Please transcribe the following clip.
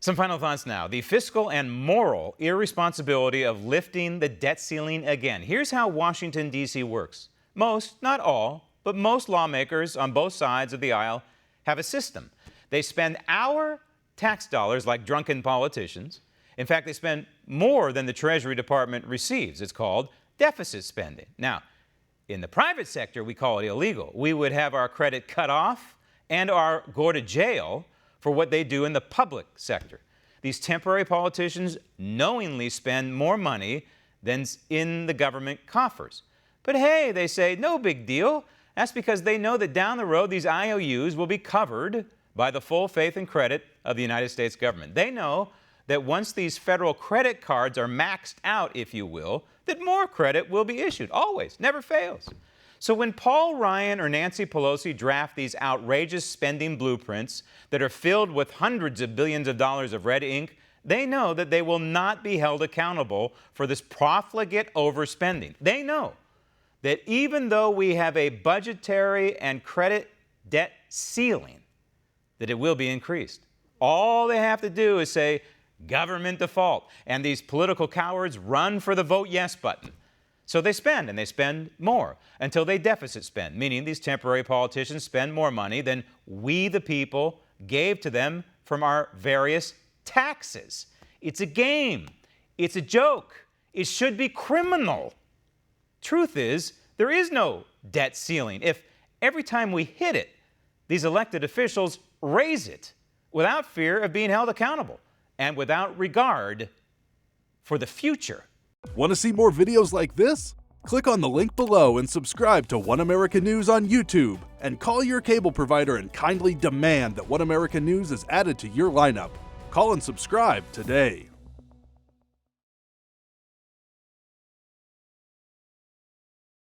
Some final thoughts now. The fiscal and moral irresponsibility of lifting the debt ceiling again. Here's how Washington, D.C. works. Most, not all, but most lawmakers on both sides of the aisle have a system. They spend our tax dollars like drunken politicians. In fact, they spend more than the Treasury Department receives. It's called deficit spending. Now, in the private sector, we call it illegal. We would have our credit cut off and go to jail for what they do in the public sector. These temporary politicians knowingly spend more money than's in the government coffers. But hey, they say, no big deal. That's because they know that down the road, these IOUs will be covered by the full faith and credit of the United States government. They know that once these federal credit cards are maxed out, if you will, that more credit will be issued. Always, never fails. So when Paul Ryan or Nancy Pelosi draft these outrageous spending blueprints that are filled with hundreds of billions of dollars of red ink, they know that they will not be held accountable for this profligate overspending. They know that even though we have a budgetary and credit debt ceiling, that it will be increased. All they have to do is say, government default, and these political cowards run for the vote yes button. So they spend, and they spend more until they deficit spend, meaning these temporary politicians spend more money than we, the people, gave to them from our various taxes. It's a game. It's a joke. It should be criminal. Truth is, there is no debt ceiling. If every time we hit it, these elected officials raise it without fear of being held accountable and without regard for the future. Want to see more videos like this? Click on the link below and subscribe to One America News on YouTube, and call your cable provider and kindly demand that One America News is added to your lineup. Call and subscribe today.